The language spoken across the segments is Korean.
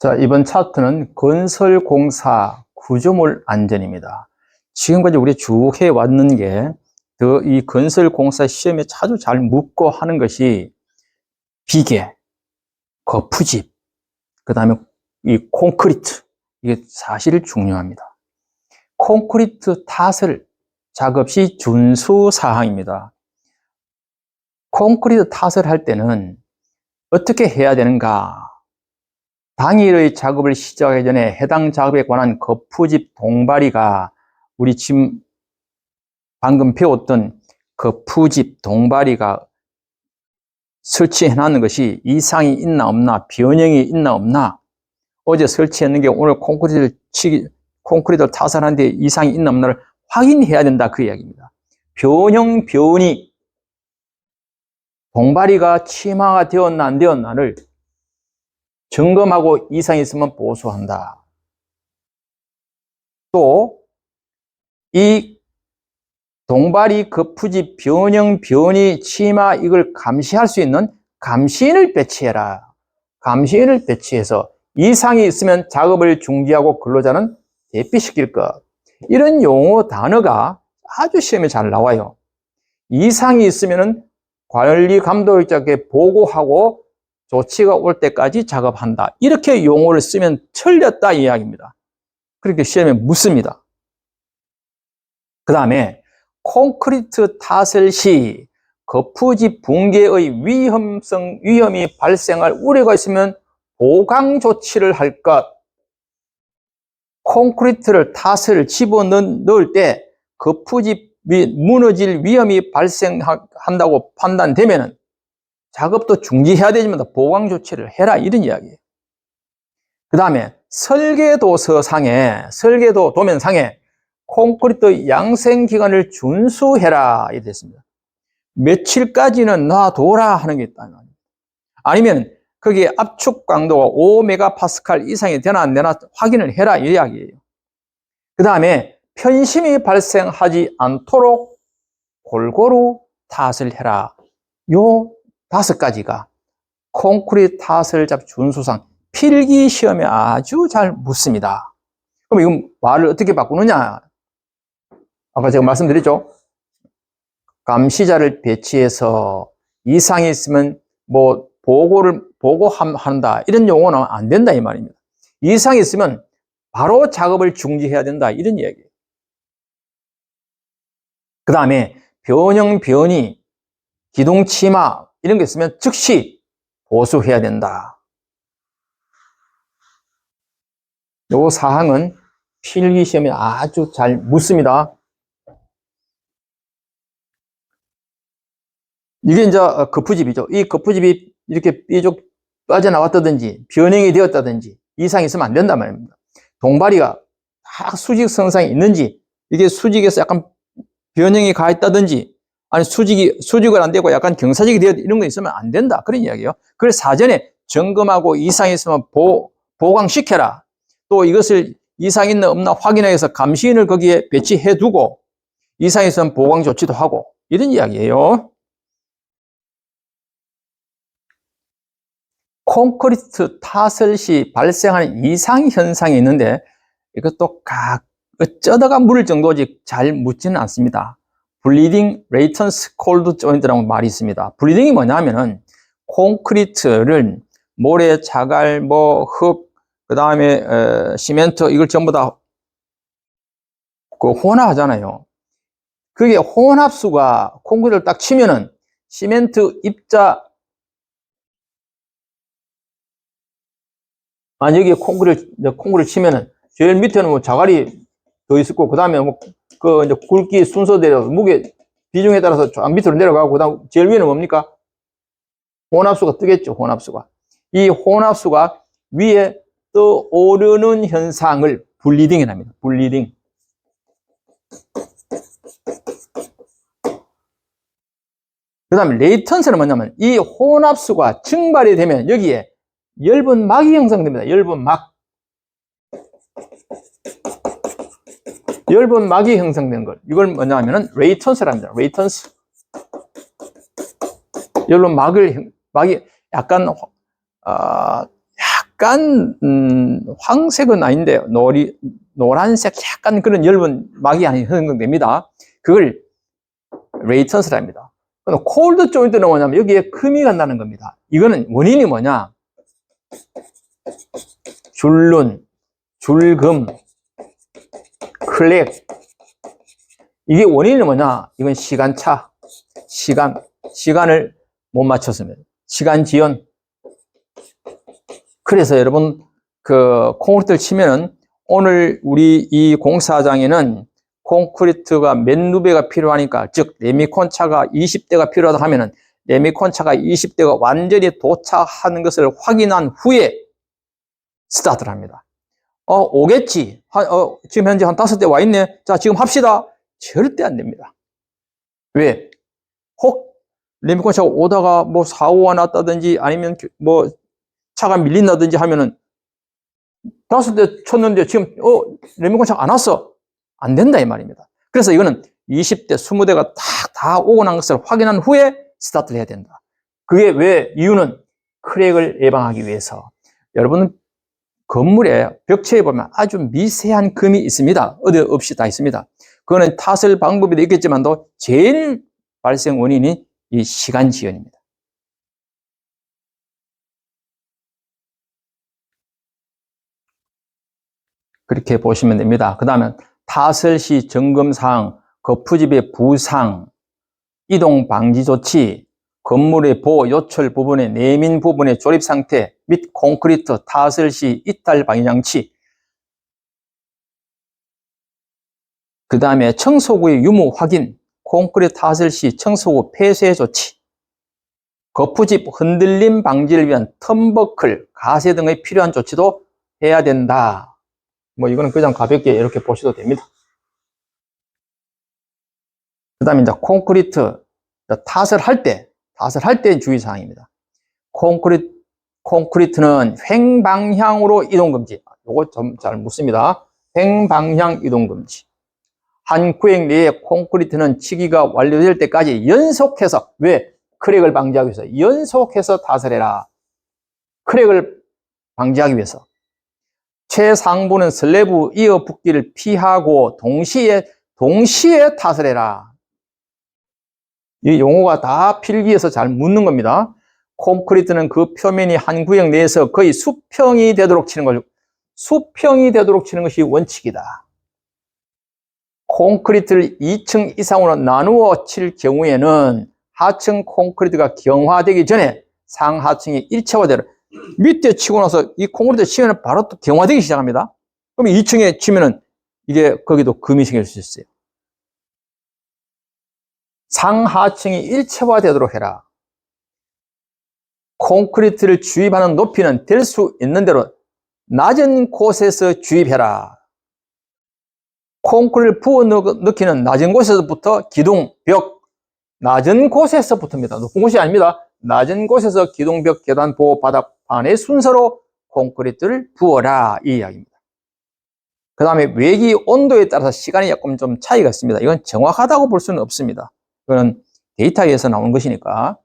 자, 이번 차트는 건설공사 구조물 안전입니다. 지금까지 우리 쭉 해왔는 게, 이 건설공사 시험에 자주 잘 묻고 하는 것이 비계, 거푸집, 그 다음에 이 콘크리트, 이게 사실 중요합니다. 콘크리트 타설 작업 시 준수사항입니다. 콘크리트 타설할 때는 어떻게 해야 되는가? 당일의 작업을 시작하기 전에 해당 작업에 관한 거푸집 동바리가 우리 지금 방금 배웠던 거푸집 동바리가 설치해 놨는 것이 이상이 있나 없나, 변형이 있나 없나, 어제 설치했는 게 오늘 콘크리트를 타설하는데 이상이 있나 없나를 확인해야 된다, 그 이야기입니다. 변형, 변이, 동바리가 침하가 되었나 안 되었나를 점검하고 이상이 있으면 보수한다. 또 이 동바리, 거푸집, 변형, 변이, 침하 이걸 감시할 수 있는 감시인을 배치해라. 감시인을 배치해서 이상이 있으면 작업을 중지하고 근로자는 대피시킬 것. 이런 용어 단어가 아주 시험에 잘 나와요. 이상이 있으면 관리 감독자에게 보고하고 조치가 올 때까지 작업한다. 이렇게 용어를 쓰면 틀렸다 이 이야기입니다. 그렇게 시험에 묻습니다. 그 다음에 콘크리트 타설 시 거푸집 붕괴의 위험이 발생할 우려가 있으면 보강 조치를 할 것. 콘크리트를 타설을 집어넣을 때 거푸집이 무너질 위험이 발생한다고 판단되면 작업도 중지해야 되지만 보강 조치를 해라, 이런 이야기예요. 그 다음에 설계도 도면상에 콘크리트 양생 기간을 준수해라, 이렇게 됐습니다. 며칠까지는 놔둬라 하는 게 있다. 아니면 거기에 압축 강도가 5메가파스칼 이상이 되나 안 되나 확인을 해라, 이 이야기예요. 그 다음에 편심이 발생하지 않도록 골고루 타설해라. 요 5가지가 콘크리트 타설 작업 준수상 필기 시험에 아주 잘 묻습니다. 그럼 이건 말을 어떻게 바꾸느냐? 아까 제가 말씀드렸죠. 감시자를 배치해서 이상이 있으면 보고한다. 이런 용어는 안 된다 이 말입니다. 이상이 있으면 바로 작업을 중지해야 된다, 이런 이야기예요. 그 다음에 변형, 변이, 기둥 침하 이런 게 있으면 즉시 보수해야 된다. 요 사항은 필기 시험에 아주 잘 묻습니다. 이게 이제 거푸집이죠. 이 거푸집이 이렇게 삐죽 빠져나왔다든지 변형이 되었다든지 이상이 있으면 안 된단 말입니다. 동바리가 다 수직성상이 있는지, 이게 수직에서 약간 변형이 가 있다든지, 아니 수직을 안 되고 약간 경사직이 되어 이런 거 있으면 안 된다, 그런 이야기예요. 그래서 사전에 점검하고 이상이 있으면 보강시켜라. 또 이것을 이상이 있나 없나 확인해서 감시인을 거기에 배치해 두고 이상이 있으면 보강 조치도 하고, 이런 이야기예요. 콘크리트 타설 시 발생하는 이상 현상이 있는데 이것도 어쩌다가 물을 정도지 잘 묻지는 않습니다. Bleeding Latency Cold Joint라는 말이 있습니다. 블리딩이 뭐냐면은 콘크리트를 모래, 자갈, 흙, 그 다음에 시멘트 이걸 전부 다 혼합하잖아요. 그게 혼합수가 콘크리트를 딱 치면은 시멘트 입자, 여기에 콘크리트를 치면은 제일 밑에는 자갈이 더 있을 거고, 그 다음에 이제 굵기 순서대로 무게 비중에 따라서 쫙 밑으로 내려가고, 그 다음 제일 위에는 뭡니까? 혼합수가 뜨겠죠, 혼합수가. 이 혼합수가 위에 떠오르는 현상을 블리딩이라 합니다. 블리딩. 그 다음에 레이턴스는 뭐냐면 이 혼합수가 증발이 되면 여기에 엷은 막이 형성됩니다. 엷은 막. 엷은 막이 형성된 걸. 이걸 뭐냐면은 레이턴스랍니다. 레이턴스. 엷은 막이 약간 약간 황색은 아닌데 노란색 약간 그런 엷은 막이 아닌 형성됩니다. 그걸 레이턴스라 합니다. 콜드 조인트는 뭐냐면 여기에 금이 간다는 겁니다. 이거는 원인이 뭐냐? 줄눈, 줄금, 클렉. 이게 원인이 뭐냐? 이건 시간차, 시간을 못 맞췄습니다. 시간 지연. 그래서 여러분, 콘크리트를 치면은 오늘 우리 이 공사장에는 콘크리트가 몇 루베가 필요하니까, 즉, 레미콘 차가 20대가 필요하다 하면은 레미콘 차가 20대가 완전히 도착하는 것을 확인한 후에 스타트를 합니다. 오겠지. 지금 현재 한 5대 와 있네. 자, 지금 합시다. 절대 안 됩니다. 왜? 혹 레미콘 차가 오다가 뭐 사고가 났다든지 아니면 뭐 차가 밀린다든지 하면은 5대 쳤는데 지금 레미콘 차가 안 왔어. 안 된다 이 말입니다. 그래서 이거는 20대, 20대가 다 오고 난 것을 확인한 후에 스타트를 해야 된다. 그게 왜? 이유는 크랙을 예방하기 위해서. 여러분 건물에 벽체에 보면 아주 미세한 금이 있습니다. 어디 없이 다 있습니다. 그거는 타설 방법이 있겠지만도 제일 발생 원인이 이 시간 지연입니다. 그렇게 보시면 됩니다. 그 다음에 타설 시 점검사항, 거푸집의 부상, 이동 방지 조치, 건물의 보호 요철 부분의 내민 부분의 조립 상태 및 콘크리트 타설 시 이탈 방지 장치, 그 다음에 청소구의 유무 확인, 콘크리트 타설 시 청소구 폐쇄 조치, 거푸집 흔들림 방지를 위한 텀버클, 가세 등의 필요한 조치도 해야 된다. 뭐 이거는 그냥 가볍게 이렇게 보셔도 됩니다. 그 다음에 이제 콘크리트 타설할 때 주의사항입니다. 콘크리트는 횡방향으로 이동 금지. 요거 좀 잘 묻습니다. 횡방향 이동 금지. 한 구역 내에 콘크리트는 치기가 완료될 때까지 연속해서, 왜? 크랙을 방지하기 위해서 연속해서 타설해라. 크랙을 방지하기 위해서. 최상부는 슬래브 이어 붙기를 피하고 동시에 타설해라. 이 용어가 다 필기해서 잘 묻는 겁니다. 콘크리트는 그 표면이 한 구역 내에서 거의 수평이 되도록 치는 것이 원칙이다. 콘크리트를 2층 이상으로 나누어 칠 경우에는 하층 콘크리트가 경화되기 전에 상하층이 일체화되라. 밑에 치고 나서 이 콘크리트 치면 바로 또 경화되기 시작합니다. 그럼 2층에 치면은 이게 거기도 금이 생길 수 있어요. 상하층이 일체화되도록 해라. 콘크리트를 주입하는 높이는 될 수 있는 대로 낮은 곳에서 주입해라. 콘크리트를 부어 넣기는 낮은 곳에서부터 기둥, 벽, 낮은 곳에서부터입니다. 높은 곳이 아닙니다. 낮은 곳에서 기둥, 벽, 계단, 보호, 바닥판의 순서로 콘크리트를 부어라. 이 이야기입니다. 그 다음에 외기 온도에 따라서 시간이 조금 좀 차이가 있습니다. 이건 정확하다고 볼 수는 없습니다. 이거는 데이터에서 나오는 것이니까.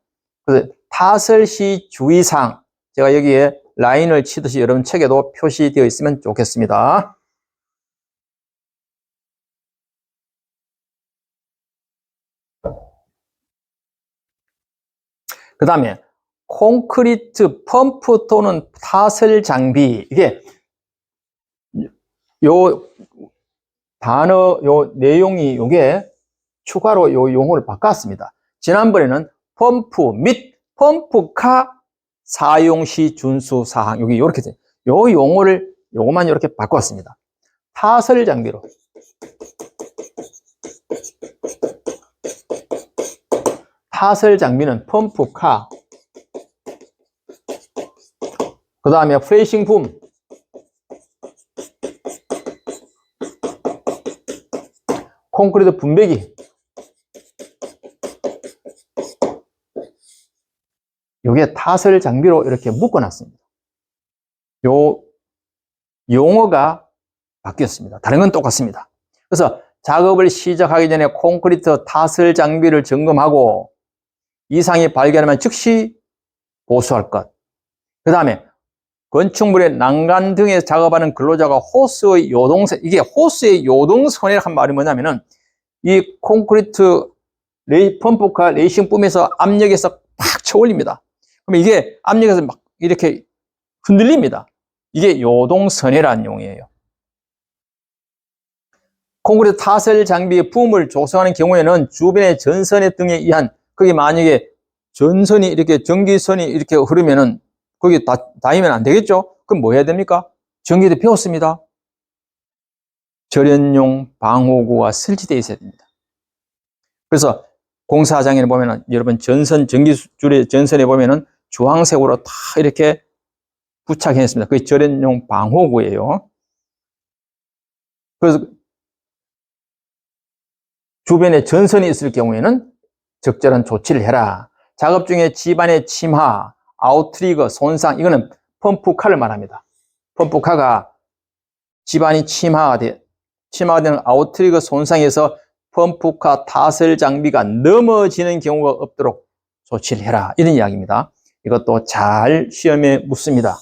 그래서 타설 시 주의사항, 제가 여기에 라인을 치듯이 여러분 책에도 표시되어 있으면 좋겠습니다. 그 다음에 콘크리트 펌프 또는 타설 장비, 이게 요 단어, 요 내용이 요게 추가로 요 용어를 바꿨습니다. 지난번에는 펌프 및 펌프카 사용 시 준수 사항, 여기 이렇게 돼요. 요 용어를 요것만 이렇게 바꿨습니다. 타설 장비로. 타설 장비는 펌프카, 그 다음에 프레싱 붐, 콘크리트 분배기, 요게 타설 장비로 이렇게 묶어놨습니다. 요 용어가 바뀌었습니다. 다른 건 똑같습니다. 그래서 작업을 시작하기 전에 콘크리트 타설 장비를 점검하고 이상이 발견하면 즉시 보수할 것. 그 다음에 건축물의 난간 등에 작업하는 근로자가 호스의 요동선, 이게 호스의 요동선이라는 말이 뭐냐면은 이 콘크리트 펌프카 레이싱 뿜에서 압력에서 팍 쳐올립니다. 그러면 이게 압력에서 막 이렇게 흔들립니다. 이게 요동선이라는 용이에요. 콘크리트 타설 장비의 붐을 조성하는 경우에는 주변의 전선의 등에 의한, 거기 만약에 전선이 이렇게 전기선이 이렇게 흐르면은 거기 닿으면 안 되겠죠? 그럼 뭐 해야 됩니까? 전기대 배웠습니다. 절연용 방호구가 설치되어 있어야 됩니다. 그래서 공사장에 보면은 여러분 전기줄의 전선에 보면은 주황색으로 다 이렇게 부착해 놨습니다. 그게 절연용 방호구예요. 그래서 주변에 전선이 있을 경우에는 적절한 조치를 해라. 작업 중에 집안의 침하, 아웃트리거, 손상, 이거는 펌프카를 말합니다. 펌프카가 집안이 침하되는 아웃트리거 손상에서 펌프카 타설 장비가 넘어지는 경우가 없도록 조치를 해라. 이런 이야기입니다. 이것도 잘 시험에 묻습니다.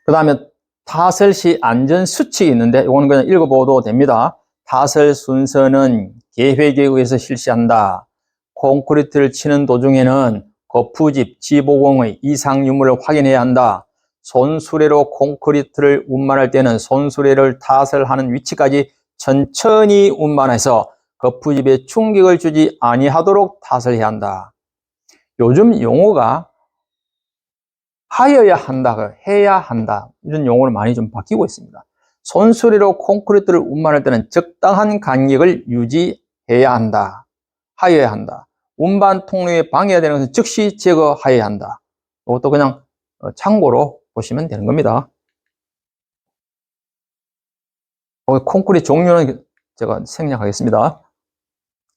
그 다음에 타설 시 안전 수칙이 있는데 이거는 그냥 읽어보도 됩니다. 타설 순서는 계획에 의해서 실시한다. 콘크리트를 치는 도중에는 거푸집, 지보공의 이상 유무를 확인해야 한다. 손수레로 콘크리트를 운반할 때는 손수레를 타설하는 위치까지 천천히 운반해서 거푸집에 충격을 주지 아니하도록 타설해야 한다. 요즘 용어가 하여야 한다, 해야 한다, 이런 용어로 많이 좀 바뀌고 있습니다. 손수레로 콘크리트를 운반할 때는 적당한 간격을 유지해야 한다. 하여야 한다. 운반 통로에 방해가 되는 것은 즉시 제거하여야 한다. 이것도 그냥 참고로 보시면 되는 겁니다. 콘크리트 종류는 제가 생략하겠습니다.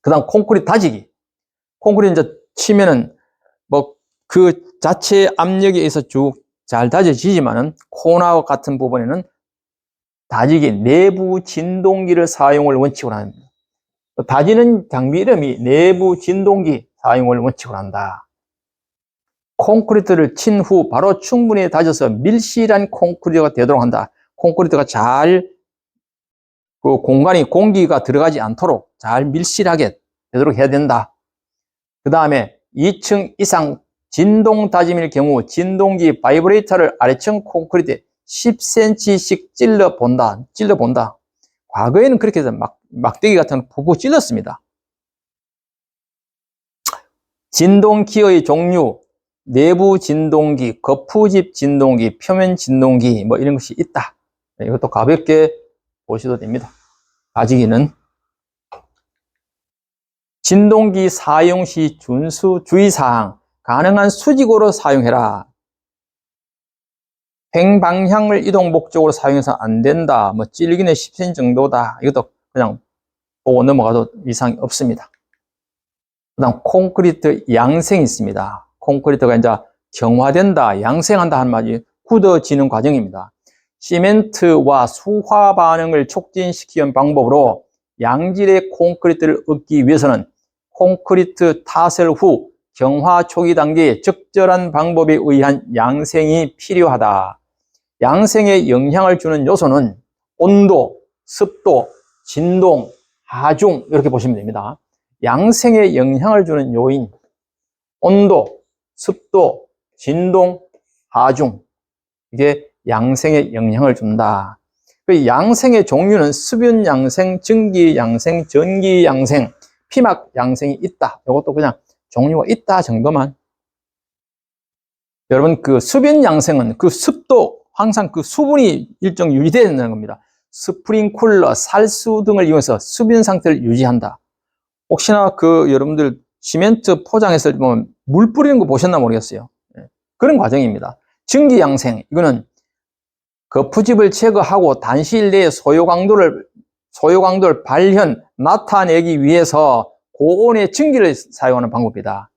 그 다음 콘크리트 다지기. 콘크리트 이제 치면은 그 자체 압력에 의해서 쭉 잘 다져지지만은 코너와 같은 부분에는 다지기, 내부 진동기를 사용을 원칙으로 합니다. 다지는 장비 이름이 내부 진동기 사용을 원칙으로 한다. 콘크리트를 친 후 바로 충분히 다져서 밀실한 콘크리트가 되도록 한다. 콘크리트가 잘 그 공간이 공기가 들어가지 않도록 잘 밀실하게 되도록 해야 된다. 그 다음에 2층 이상 진동 다짐일 경우 진동기 바이브레이터를 아래층 콘크리트에 10cm씩 찔러본다. 과거에는 그렇게 해서 막대기 같은 거 푹푹 찔렀습니다. 진동기의 종류, 내부 진동기, 거푸집 진동기, 표면 진동기 뭐 이런 것이 있다. 이것도 가볍게 보셔도 됩니다. 다지기는 진동기 사용 시 준수 주의사항, 가능한 수직으로 사용해라. 횡방향을 이동 목적으로 사용해서 안 된다. 뭐 찔기는 10cm 정도다. 이것도 그냥 보고 넘어가도 이상이 없습니다. 그 다음 콘크리트 양생이 있습니다. 콘크리트가 이제 경화된다, 양생한다 하는 말이 굳어지는 과정입니다. 시멘트와 수화 반응을 촉진시키는 방법으로 양질의 콘크리트를 얻기 위해서는 콘크리트 타설 후 경화 초기 단계에 적절한 방법에 의한 양생이 필요하다. 양생에 영향을 주는 요소는 온도, 습도, 진동, 하중 이렇게 보시면 됩니다. 양생에 영향을 주는 요인, 온도, 습도, 진동, 하중, 이게 양생에 영향을 준다. 그 양생의 종류는 수분 양생, 증기 양생, 전기 양생, 피막 양생이 있다. 이것도 그냥 종류가 있다 정도만. 여러분 그 수분 양생은 그 습도, 항상 그 수분이 일정 유지되어야 된다는 겁니다. 스프링쿨러, 살수 등을 이용해서 수분 상태를 유지한다. 혹시나 그 여러분들 시멘트 포장했을 때 보면 물 뿌리는 거 보셨나 모르겠어요. 그런 과정입니다. 증기 양생, 이거는 거푸집을 제거하고 단시일 내에 소요 강도를 발현, 나타내기 위해서 고온의 증기를 사용하는 방법이다.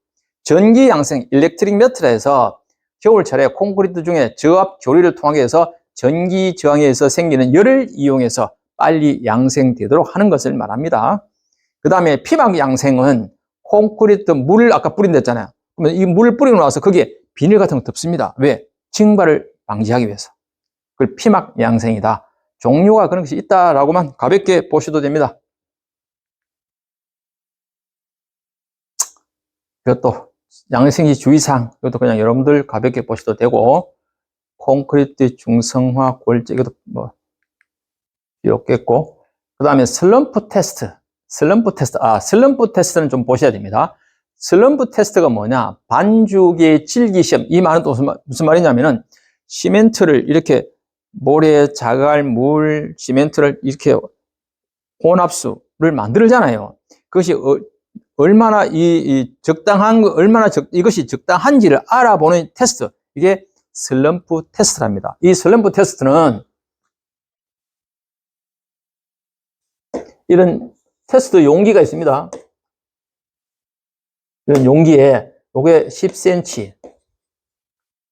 전기 양생, 일렉트릭 메트라 해서 겨울철에 콘크리트 중에 저압 교리를 통하게 해서 전기 저항에 의해서 생기는 열을 이용해서 빨리 양생되도록 하는 것을 말합니다. 그 다음에 피막 양생은 콘크리트 물을 아까 뿌린댔잖아요. 그러면 이 물을 뿌리고 나서 거기에 비닐 같은 거 덮습니다. 왜? 증발을 방지하기 위해서. 그걸 피막 양생이다. 종류가 그런 것이 있다라고만 가볍게 보셔도 됩니다. 이것도 양생시 주의사항, 이것도 그냥 여러분들 가볍게 보셔도 되고, 콘크리트 중성화 골재, 이것도 뭐 필요 없겠고, 그 다음에 슬럼프 테스트. 슬럼프 테스트는 좀 보셔야 됩니다. 슬럼프 테스트가 뭐냐? 반죽의 질기 시험. 이 말은 또 무슨 말이냐면은, 시멘트를 이렇게 모래, 자갈, 물, 시멘트를 이렇게 혼합수를 만들잖아요. 그것이 얼마나 적당한 거, 이것이 적당한지를 알아보는 테스트. 이게 슬럼프 테스트랍니다. 이 슬럼프 테스트는 이런 테스트 용기가 있습니다. 이런 용기에 요게 10cm,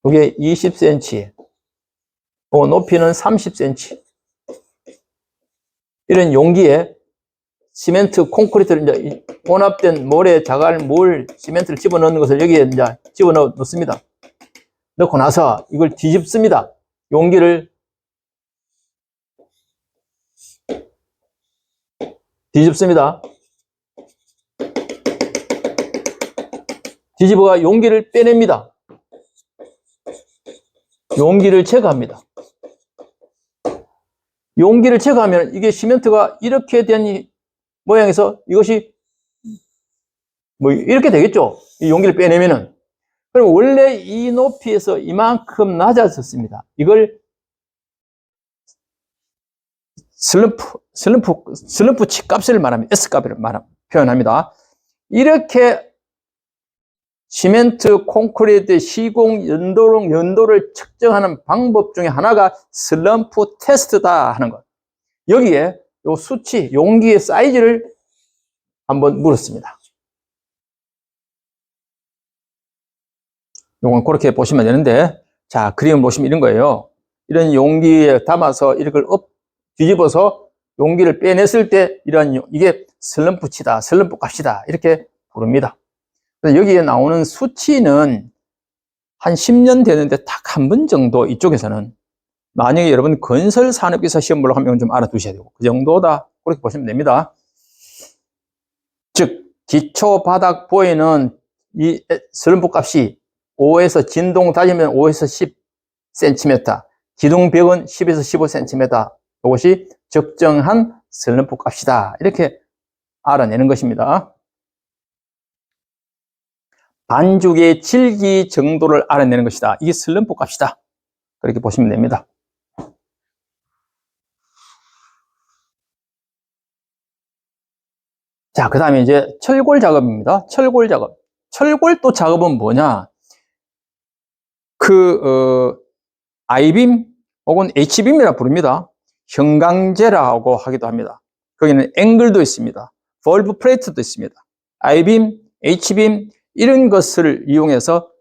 요게 20cm, 높이는 30cm. 이런 용기에 시멘트, 콘크리트를 이제 혼합된 모래, 자갈, 물, 시멘트를 집어넣는 것을 여기에 이제 집어넣습니다. 넣고 나서 이걸 뒤집습니다. 용기를 뒤집습니다. 뒤집어가 용기를 빼냅니다. 용기를 제거합니다. 용기를 제거하면 이게 시멘트가 이렇게 된 모양에서 이것이 뭐 이렇게 되겠죠. 이 용기를 빼내면은. 그럼 원래 이 높이에서 이만큼 낮아졌습니다. 이걸 슬럼프치 값을 말합니다. S값을 표현합니다. 이렇게 시멘트, 콘크리트, 시공 연도를 측정하는 방법 중에 하나가 슬럼프 테스트다 하는 것. 여기에 요 수치, 용기의 사이즈를 한번 물었습니다. 요건 그렇게 보시면 되는데, 자, 그림 보시면 이런 거예요. 이런 용기에 담아서 이걸 뒤집어서 용기를 빼냈을 때 이게 슬럼프치다, 슬럼프 값이다 이렇게 부릅니다. 그래서 여기에 나오는 수치는 한 10년 되는데 딱 한 번 정도 이쪽에서는, 만약에 여러분 건설산업기사 시험 보려고 하면 좀 알아두셔야 되고, 그 정도다 그렇게 보시면 됩니다. 즉 기초 바닥 보이는 이 슬럼프 값이 5에서 진동 다지면 5에서 10cm, 기둥벽은 10에서 15cm, 이것이 적정한 슬럼프 값이다 이렇게 알아내는 것입니다. 반죽의 질기 정도를 알아내는 것이다. 이게 슬럼프 값이다. 그렇게 보시면 됩니다. 자, 그 다음에 이제 철골 작업입니다. 철골 작업. 철골 또 작업은 뭐냐? I빔 혹은 H빔이라 부릅니다. 형광제라고 하기도 합니다. 거기는 앵글도 있습니다. 볼브 플레이트도 있습니다. I빔, H빔 이런 것을 이용해서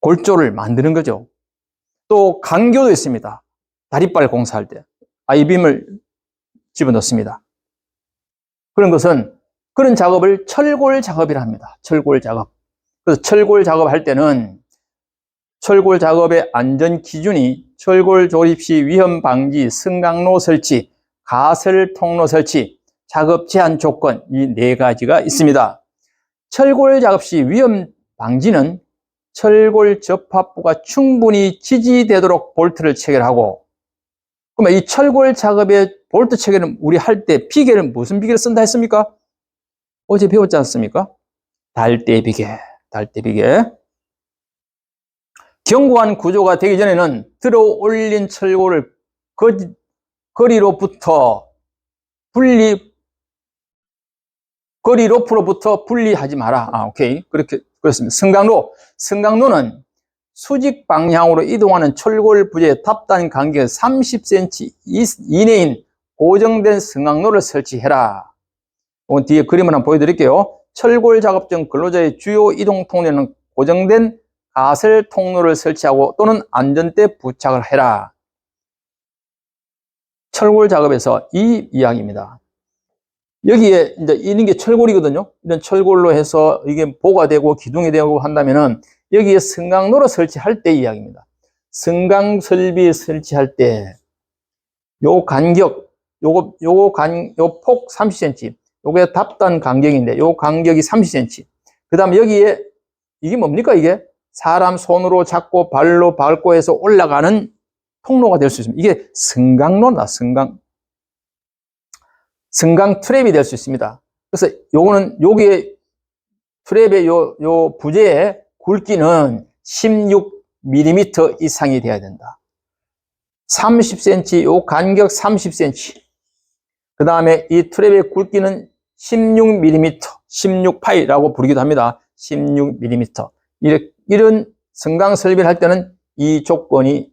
골조를 만드는 거죠. 또 강교도 있습니다. 다리빨 공사할 때 I빔을 집어넣습니다. 그런 작업을 철골 작업이라 합니다. 철골 작업. 그래서 철골 작업할 때는 철골 작업의 안전 기준이 철골 조립 시 위험 방지, 승강로 설치, 가설 통로 설치, 작업 제한 조건 이 4가지가 있습니다. 철골 작업 시 위험 방지는 철골 접합부가 충분히 지지되도록 볼트를 체결하고, 그러면 이 철골 작업의 볼트 체결은 우리 할 때 비계는 무슨 비계를 쓴다 했습니까? 어제 배웠지 않습니까? 달대비계, 달대비계. 견고한 구조가 되기 전에는 들어 올린 철골을 거리 로프로부터 분리하지 마라. 오케이. 그렇습니다. 승강로는 수직 방향으로 이동하는 철골 부재의 답단 간격 30cm 이내인 고정된 승강로를 설치해라. 뒤에 그림을 한번 보여드릴게요. 철골 작업 중 근로자의 주요 이동 통로에는 고정된 가설 통로를 설치하고 또는 안전대 부착을 해라. 철골 작업에서 이 이야기입니다. 여기에 이제 이런 게 철골이거든요. 이런 철골로 해서 이게 보가 되고 기둥이 되고 한다면은 여기에 승강로를 설치할 때 이야기입니다. 승강 설비 설치할 때 요 간격, 요 폭 30cm, 요게 답단 간격인데 요 간격이 30cm. 그 다음에 여기에 이게 뭡니까 이게? 사람 손으로 잡고 발로 밟고 해서 올라가는 통로가 될 수 있습니다. 이게 승강로나 승강 트랩이 될 수 있습니다. 그래서 요거는 여기에 트랩의 요 부재의 굵기는 16mm 이상이 돼야 된다. 30cm, 요 간격 30cm. 그 다음에 이 트랩의 굵기는 16mm, 16파이라고 부르기도 합니다. 16mm. 이런 승강 설비를 할 때는 이 조건이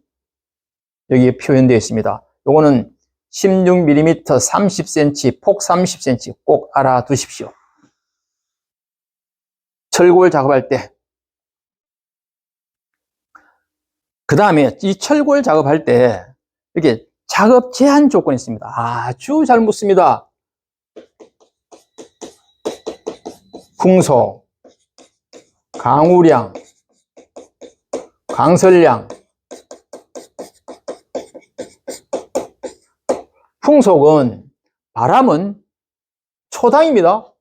여기에 표현되어 있습니다. 요거는 16mm, 30cm, 폭 30cm 꼭 알아두십시오. 철골 작업할 때. 그 다음에 이 철골 작업할 때 이렇게 작업 제한 조건이 있습니다. 아주 잘 묻습니다. 풍속, 강우량, 강설량. 풍속은 바람은 초당입니다.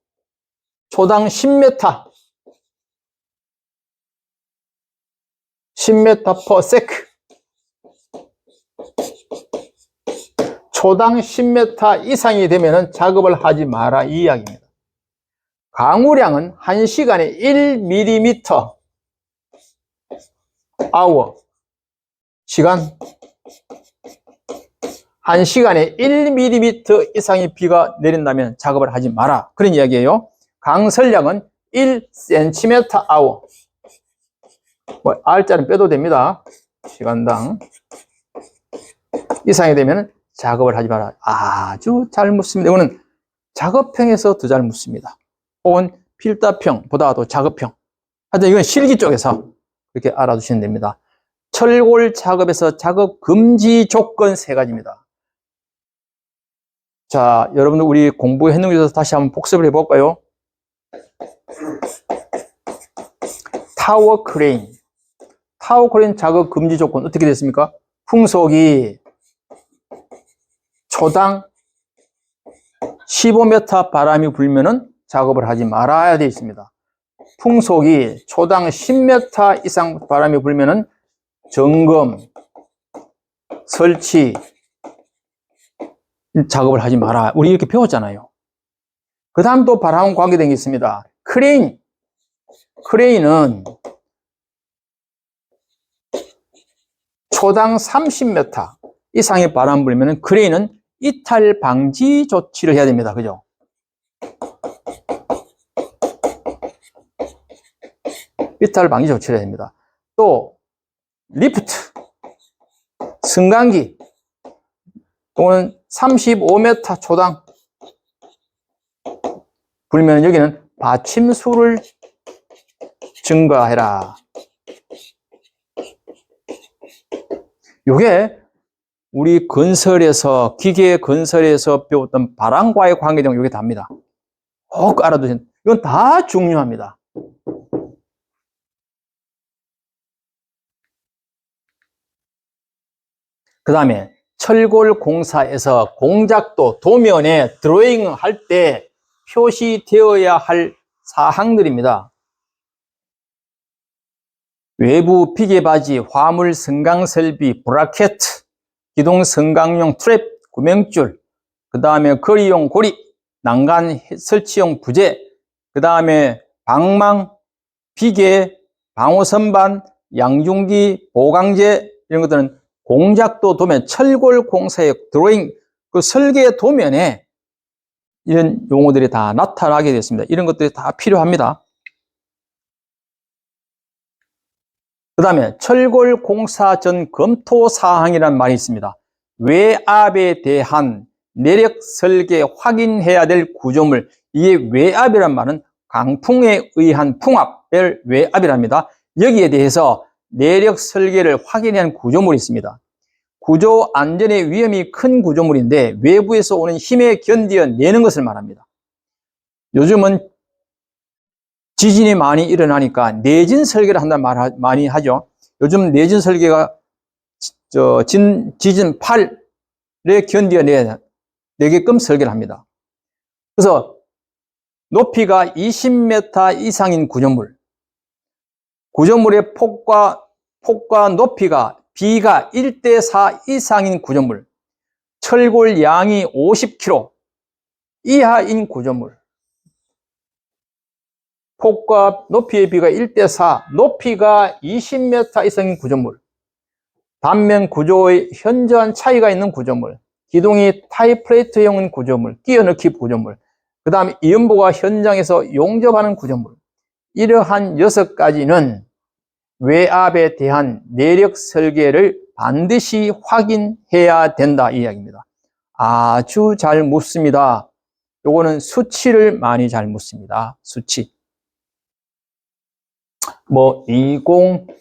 초당 10m. 10m per sec. 초당 10m 이상이 되면 작업을 하지 마라 이 이야기입니다. 강우량은 1시간에 1mm hour 시간 1시간에 1mm 이상의 비가 내린다면 작업을 하지 마라 그런 이야기예요. 강설량은 1cm hour 뭐 R자는 빼도 됩니다. 시간당 이상이 되면 작업을 하지 마라. 아주 잘 묻습니다. 이거는 작업형에서 더 잘 묻습니다. 혹은 필답형보다도 작업형. 하여튼 이건 실기 쪽에서 이렇게 알아두시면 됩니다. 철골 작업에서 작업 금지 조건 3가지입니다. 자, 여러분들 우리 공부했는 것에서 다시 한번 복습을 해볼까요? 타워 크레인. 타워 크레인 작업 금지 조건 어떻게 됐습니까? 풍속이 초당 15m 바람이 불면은 작업을 하지 말아야 되어 있습니다. 풍속이 초당 10m 이상 바람이 불면은 점검, 설치, 작업을 하지 마라. 우리 이렇게 배웠잖아요. 그 다음 또 바람과 관계된 게 있습니다. 크레인. 크레인은 초당 30m 이상의 바람 불면은 크레인은 이탈 방지 조치를 해야 됩니다. 그죠? 이탈 방지 조치를 해야 됩니다. 또 리프트, 승강기 또는 35m 초당 불면 여기는 받침수를 증가해라. 요게 우리 건설에서 기계 건설에서 배웠던 바람과의 관계된 요게 답니다. 꼭 알아두세요. 이건 다 중요합니다. 그 다음에 철골 공사에서 공작도 도면에 드로잉 할 때 표시되어야 할 사항들입니다. 외부 비계바지, 화물 승강 설비, 브라켓, 기동 승강용 트랩, 구명줄, 그 다음에 거리용 고리, 난간 설치용 부재, 그 다음에 방망, 비계, 방호선반, 양중기, 보강제 이런 것들은 공작도 도면, 철골 공사의 드로잉, 그 설계 도면에 이런 용어들이 다 나타나게 됐습니다. 이런 것들이 다 필요합니다. 그 다음에 철골 공사 전 검토 사항이라는 말이 있습니다. 외압에 대한 내력 설계 확인해야 될 구조물, 이게 외압이란 말은 강풍에 의한 풍압을 외압이랍니다. 여기에 대해서 내력 설계를 확인한 구조물이 있습니다. 구조 안전의 위험이 큰 구조물인데 외부에서 오는 힘에 견뎌내는 것을 말합니다. 요즘은 지진이 많이 일어나니까 내진 설계를 한다는 말 많이 하죠. 요즘 내진 설계가 지진 8에 견뎌내게끔 설계를 합니다. 그래서 높이가 20m 이상인 구조물의 폭과 높이가 B가 1대4 이상인 구조물, 철골 양이 50kg 이하인 구조물, 폭과 높이의 비가 1대4, 높이가 20m 이상인 구조물, 단면 구조의 현저한 차이가 있는 구조물, 기둥이 타이플레이트형인 구조물, 끼워넣기 구조물, 그 다음에 이음보가 현장에서 용접하는 구조물, 이러한 6가지는 외압에 대한 내력 설계를 반드시 확인해야 된다 이 이야기입니다. 아주 잘 묻습니다. 요거는 수치를 많이 잘 묻습니다. 수치. 20,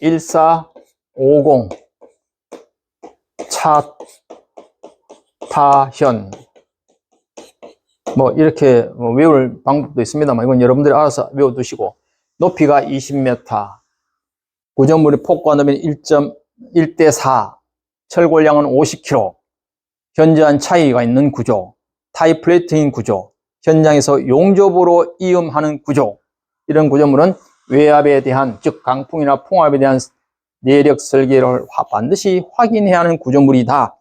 14, 50, 타현. 이렇게 외울 방법도 있습니다만 이건 여러분들이 알아서 외워두시고, 높이가 20m, 구조물의 폭과 높이는 1.1대4, 철골량은 50kg, 현저한 차이가 있는 구조, 타이플레이트인 구조, 현장에서 용접으로 이음하는 구조, 이런 구조물은 외압에 대한, 즉 강풍이나 풍압에 대한 내력 설계를 반드시 확인해야 하는 구조물이다.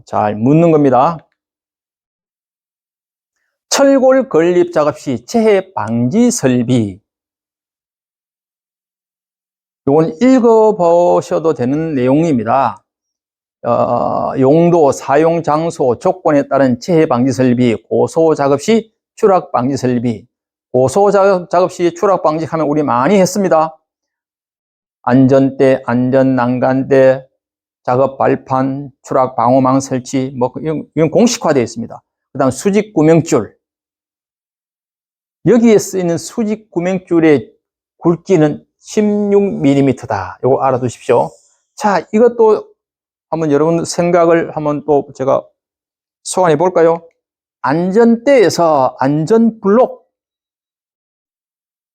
잘 묻는 겁니다. 철골 건립 작업 시 재해 방지 설비. 이건 읽어보셔도 되는 내용입니다. 용도, 사용 장소, 조건에 따른 재해 방지 설비, 고소 작업 시 추락 방지 설비. 고소 작업 시 추락 방지 하면 우리 많이 했습니다. 안전대, 안전난간대, 작업 발판, 추락 방호망 설치, 이건 공식화되어 있습니다. 그 다음 수직 구명줄. 여기에 쓰이는 수직 구명줄의 굵기는 16mm다. 이거 알아두십시오. 자, 이것도 한번 여러분 생각을 한번 또 제가 소환해 볼까요? 안전대에서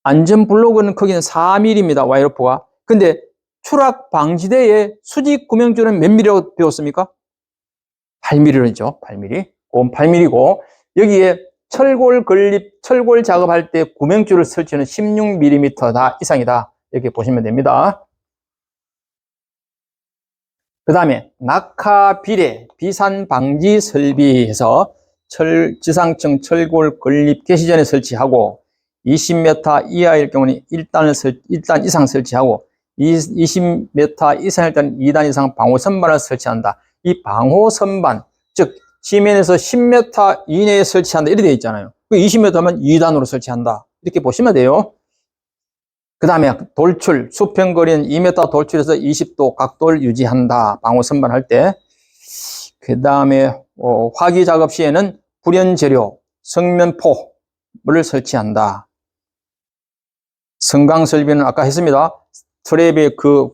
안전블록은 거기는 4mm입니다. 와이어프가. 근데 추락 방지대의 수직 구명줄은 몇 mm라고 배웠습니까? 8mm죠. 8mm. 그건 8mm고, 여기에 철골 작업할 때 구명줄을 설치는 16mm 이상이다. 이렇게 보시면 됩니다. 그 다음에 낙하 비례 비산 방지 설비에서 지상층 철골 건립 개시 전에 설치하고, 20m 이하일 경우는 1단 이상 설치하고, 20m 이상일 때는 2단 이상 방호 선반을 설치한다. 이 방호 선반, 즉 지면에서 10m 이내에 설치한다 이렇게 되어 있잖아요. 20m 하면 2단으로 설치한다 이렇게 보시면 돼요. 그 다음에 돌출, 수평거리는 2m 돌출해서 20도 각도를 유지한다. 방호 선반 할 때. 그 다음에 화기 작업 시에는 불연 재료, 성면포를 설치한다. 성강 설비는 아까 했습니다. 트랩의 그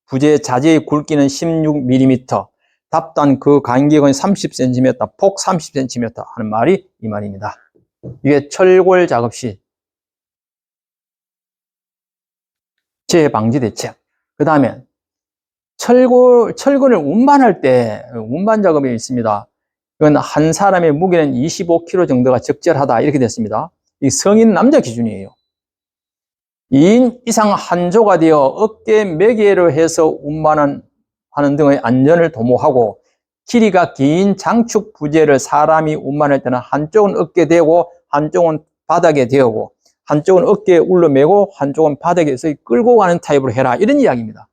부재 자재의 굵기는 16mm, 답단 그 간격은 30cm, 폭 30cm 하는 말이 이 말입니다. 이게 철골 작업 시 재해 방지 대책. 그 다음에 철근을 운반할 때 운반 작업이 있습니다. 이건 한 사람의 무게는 25kg 정도가 적절하다 이렇게 됐습니다. 이 성인 남자 기준이에요. 2인 이상 한조가 되어 어깨 매개로 해서 운반하는 등의 안전을 도모하고, 길이가 긴 장축 부재를 사람이 운반할 때는 한쪽은 어깨에 대고 한쪽은 바닥에 대고 한쪽은 어깨에 울러매고 한쪽은 바닥에서 끌고 가는 타입으로 해라 이런 이야기입니다.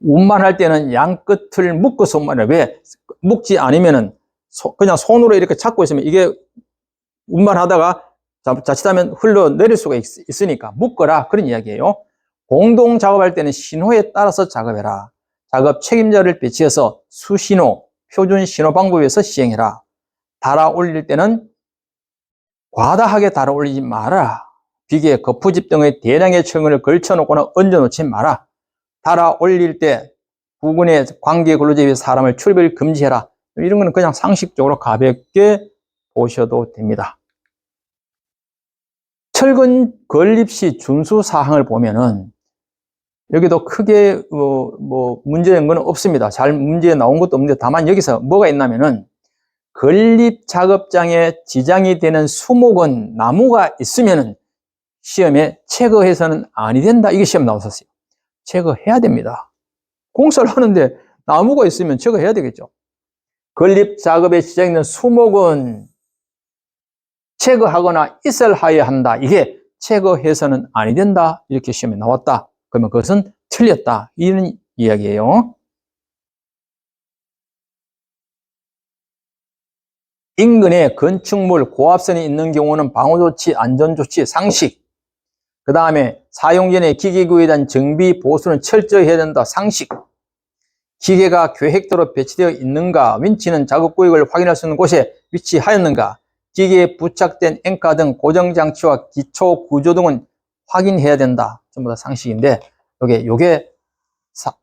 운반할 때는 양 끝을 묶어서 운반해. 왜? 묶지 않으면은 그냥 손으로 이렇게 잡고 있으면 이게 운반하다가 자칫하면 흘러내릴 수가 있으니까 묶어라 그런 이야기예요. 공동 작업할 때는 신호에 따라서 작업해라. 작업 책임자를 배치해서 수신호, 표준 신호 방법에서 시행해라. 달아 올릴 때는 과다하게 달아 올리지 마라. 비계, 거푸집 등의 대량의 철근을 걸쳐놓거나 얹어놓지 마라. 달아 올릴 때 부근의 관계 근로자에 비해 사람을 출입을 금지해라. 이런 거는 그냥 상식적으로 가볍게 보셔도 됩니다. 철근 건립 시 준수 사항을 보면은 여기도 크게 문제된 건 없습니다. 잘 문제에 나온 것도 없는데 다만 여기서 뭐가 있냐면은 건립 작업장에 지장이 되는 수목은 나무가 있으면은 시험에 체거해서는 아니 된다. 이게 시험 나왔었어요. 체거해야 됩니다. 공사를 하는데 나무가 있으면 체거해야 되겠죠. 건립 작업에 지장이 있는 수목은 체거하거나 이설하여야 한다. 이게 체거해서는 아니 된다. 이렇게 시험에 나왔다. 그러면 그것은 틀렸다. 이런 이야기예요. 인근에 건축물, 고압선이 있는 경우는 방호조치, 안전조치, 상식. 그 다음에 사용 전에 기계구에 대한 정비, 보수는 철저히 해야 된다. 상식. 기계가 계획대로 배치되어 있는가, 윈치는 작업구역을 확인할 수 있는 곳에 위치하였는가, 기계에 부착된 앵카 등 고정장치와 기초 구조 등은 확인해야 된다. 전부 다 상식인데, 요게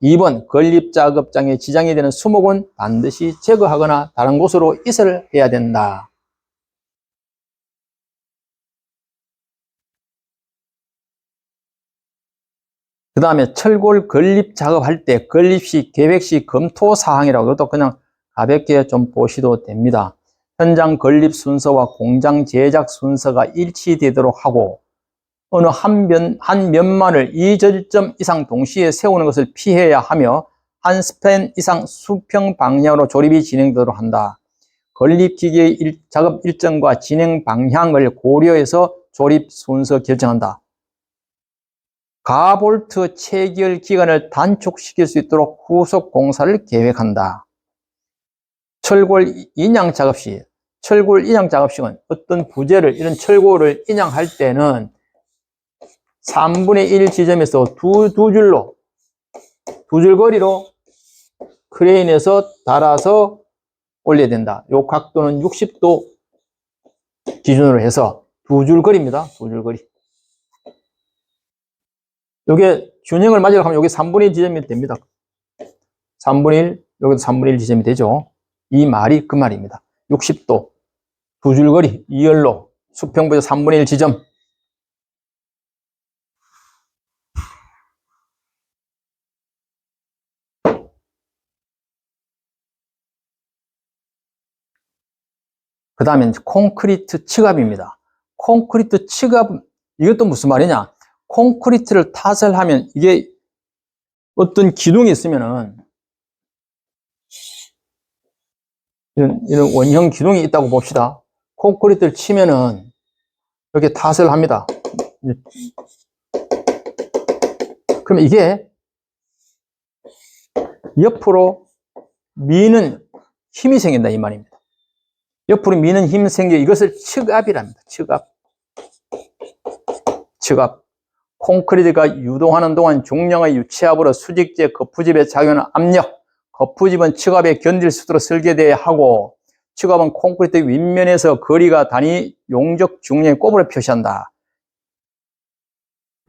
2번 건립작업장에 지장이 되는 수목은 반드시 제거하거나 다른 곳으로 이설을 해야 된다. 그 다음에 철골 건립 작업할 때 건립 시 계획 시 검토 사항이라고 이것도 그냥 가볍게 좀 보셔도 됩니다. 현장 건립 순서와 공장 제작 순서가 일치되도록 하고 어느 한 면만을 2절점 이상 동시에 세우는 것을 피해야 하며 한 스팬 이상 수평 방향으로 조립이 진행되도록 한다. 건립기계의 작업 일정과 진행 방향을 고려해서 조립 순서 결정한다. 가볼트 체결 기간을 단축시킬 수 있도록 후속 공사를 계획한다. 철골 인양 작업 시, 철골 인양 작업식은 어떤 부재를, 이런 철골을 인양할 때는 3분의 1 지점에서 두 줄 거리로 크레인에서 달아서 올려야 된다. 요 각도는 60도 기준으로 해서 두 줄 거리입니다. 두 줄 거리. 요게 균형을 맞으려고 하면 요게 3분의 1 지점이 됩니다. 3분의 1, 여기도 3분의 1 지점이 되죠. 이 말이 그 말입니다. 60도, 두 줄 거리, 2열로, 수평부에서 3분의 1 지점. 그 다음에 콘크리트 층압입니다. 콘크리트 층압, 이것도 무슨 말이냐? 콘크리트를 탓을 하면 이게 어떤 기둥이 있으면은 이런 원형 기둥이 있다고 봅시다. 콘크리트를 치면은 이렇게 탓을 합니다. 그러면 이게 옆으로 미는 힘이 생긴다 이 말입니다. 옆으로 미는 힘이 생겨 이것을 측압이랍니다. 측압. 콘크리트가 유동하는 동안 중량의 유체압으로 수직재 거푸집에 작용하는 압력, 거푸집은 측압에 견딜 수 있도록 설계되어야 하고 측압은 콘크리트 윗면에서 거리가 단위 용적 중량의 꼽으로 표시한다.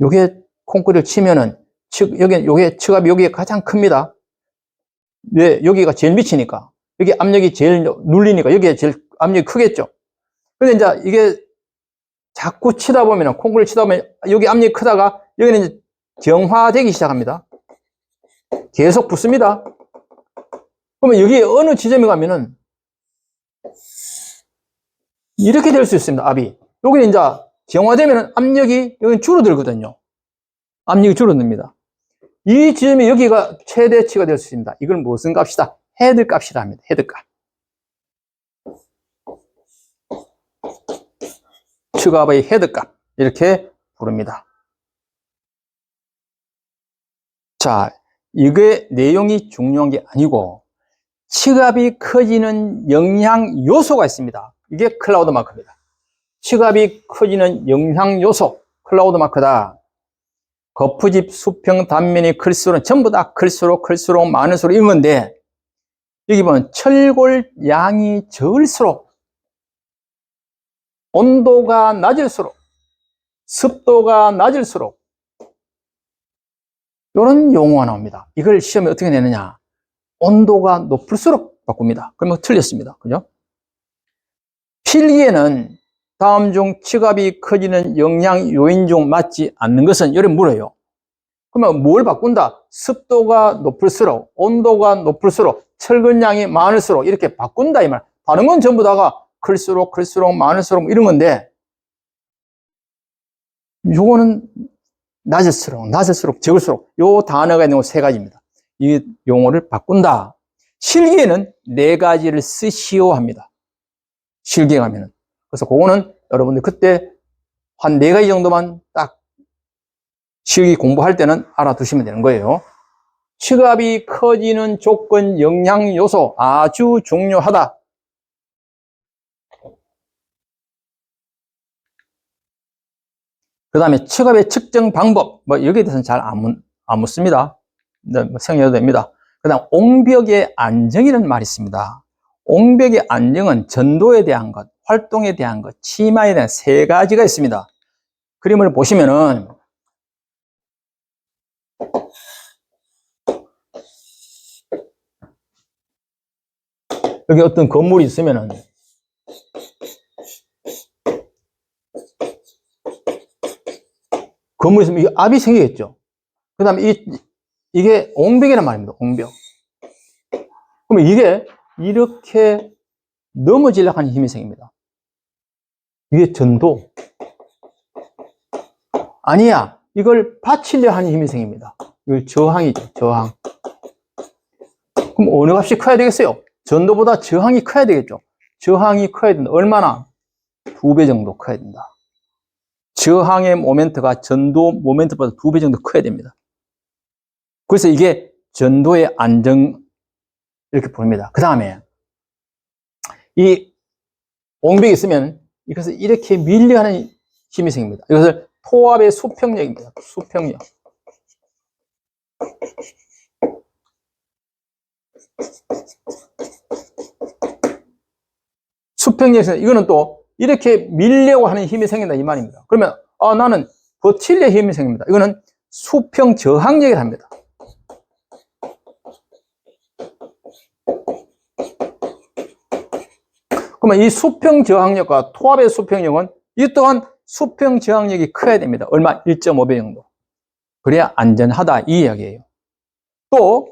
요게 콘크리트를 치면은 요게 측압이 여기에 가장 큽니다. 왜? 여기가 제일 미치니까. 여기 압력이 제일 눌리니까 여기에 제일 압력이 크겠죠. 근데 이제 이게 자꾸 치다 보면, 콘크리트 치다 보면 여기 압력이 크다가 여기는 이제 정화되기 시작합니다. 계속 붙습니다. 그러면 여기 어느 지점에 가면은 이렇게 될 수 있습니다. 압이. 여기는 이제 정화되면 압력이 여기 줄어들거든요. 압력이 줄어듭니다. 이 지점이 여기가 최대치가 될 수 있습니다. 이걸 무슨 값이다? 헤드 값이라 합니다. 헤드 값. 측압의 헤드 값. 이렇게 부릅니다. 자, 이게 내용이 중요한 게 아니고 측압이 커지는 영향 요소가 있습니다. 이게 클라우드 마크입니다. 측압이 커지는 영향 요소, 클라우드 마크다. 거푸집 수평 단면이 클수록 전부 다 클수록 많을수록 이런 건데 여기 보면 철골 양이 적을수록 온도가 낮을수록 습도가 낮을수록 이런 용어가 나옵니다. 이걸 시험에 어떻게 내느냐? 온도가 높을수록 바꿉니다. 그러면 틀렸습니다. 그죠? 필기에는 다음 중 치갑이 커지는 영향 요인 중 맞지 않는 것은? 이렇게 물어요. 그러면 뭘 바꾼다? 습도가 높을수록, 온도가 높을수록, 철근량이 많을수록 이렇게 바꾼다 이 말. 다른 건 전부 다가 클수록 많을수록 이런 건데, 요거는 낮을수록 적을수록 요 단어가 있는 거 세 가지입니다. 이 용어를 바꾼다. 실기에는 네 가지를 쓰시오 합니다. 실기에 가면은. 그래서 그거는 여러분들 그때 한 네 가지 정도만 딱 실기 공부할 때는 알아두시면 되는 거예요. 치갑이 커지는 조건 영향 요소 아주 중요하다. 그 다음에 치갑의 측정 방법, 여기에 대해서는 잘 안 묻습니다. 생각해도 됩니다. 그 다음, 옹벽의 안정이라는 말이 있습니다. 옹벽의 안정은 전도에 대한 것, 활동에 대한 것, 치마에 대한 세 가지가 있습니다. 그림을 보시면은, 여기 어떤 건물이 있으면은, 건물이 있으면 이 압이 생기겠죠. 그 다음에 이게 옹벽이란 말입니다. 옹벽. 그러면 이게 이렇게 넘어지려고 하는 힘이 생깁니다. 이게 전도. 아니야. 이걸 받치려 하는 힘이 생깁니다. 이걸 저항이죠. 저항. 그럼 어느 값이 커야 되겠어요? 전도보다 저항이 커야 되겠죠. 저항이 커야 된다. 얼마나? 2배 정도 커야 된다. 저항의 모멘트가 전도 모멘트보다 2배 정도 커야 됩니다. 그래서 이게 전도의 안정 이렇게 보입니다. 그 다음에 이 옹벽이 있으면 이것을 이렇게 밀려하는 힘이 생깁니다. 이것을 토압의 수평력입니다. 수평력. 수평력에서 이거는 또 이렇게 밀려고 하는 힘이 생긴다 이 말입니다. 그러면 나는 버틸려 힘이 생깁니다. 이거는 수평 저항력이라 합니다. 그러면 이 수평 저항력과 토압의 수평력은 이 또한 수평 저항력이 커야 됩니다. 얼마? 1.5배 정도. 그래야 안전하다 이 이야기예요. 또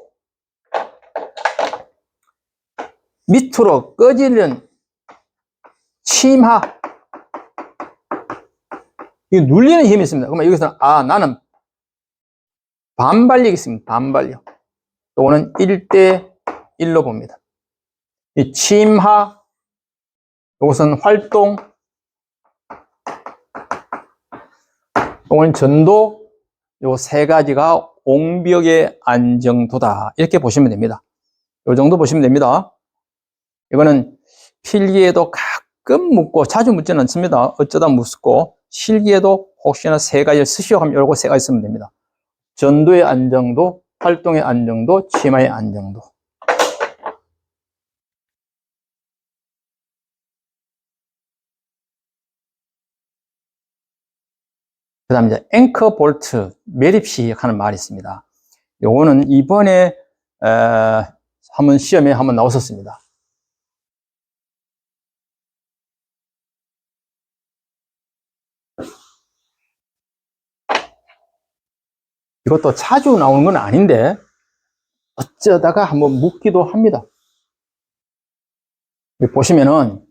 밑으로 꺼지는 침하, 이 눌리는 힘이 있습니다. 그러면 여기서는 나는 반발력이 있습니다. 반발력. 또는 1대1로 봅니다. 이 침하, 이것은 활동, 또는 전도, 요 세 가지가 옹벽의 안정도다. 이렇게 보시면 됩니다. 요 정도 보시면 됩니다. 이거는 필기에도 가끔 묻고 자주 묻지는 않습니다. 어쩌다 묻고 실기에도 혹시나 세 가지를 쓰시오 하면 요거 세 가지 쓰면 됩니다. 전도의 안정도, 활동의 안정도, 치마의 안정도. 그 다음에 이제 앵커 볼트, 매립시 하는 말이 있습니다. 요거는 이번에 한번 시험에 한번 나왔었습니다. 이것도 자주 나오는 건 아닌데 어쩌다가 한번 묻기도 합니다. 여기 보시면은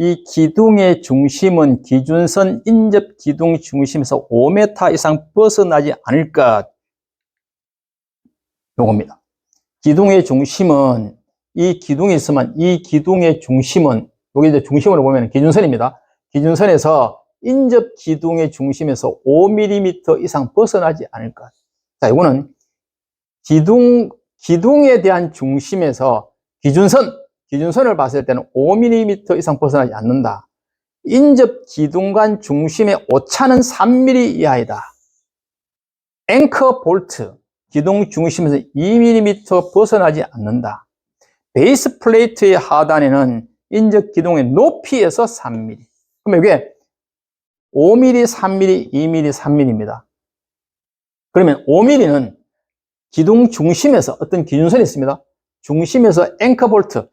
이 기둥의 중심은 기준선 인접 기둥 중심에서 5m 이상 벗어나지 않을 것. 요겁니다. 기둥의 중심은 이 기둥이 있으면 이 기둥의 중심은 여기 이제 중심으로 보면 기준선입니다. 기준선에서 인접 기둥의 중심에서 5mm 이상 벗어나지 않을 것. 자, 이거는 기둥에 대한 중심에서 기준선을 봤을 때는 5mm 이상 벗어나지 않는다. 인접 기둥 간 중심의 오차는 3mm 이하이다. 앵커 볼트, 기둥 중심에서 2mm 벗어나지 않는다. 베이스 플레이트의 하단에는 인접 기둥의 높이에서 3mm. 그럼 이게 5mm, 3mm, 2mm, 3mm입니다. 그러면 5mm는 기둥 중심에서 어떤 기준선이 있습니다. 중심에서 앵커 볼트,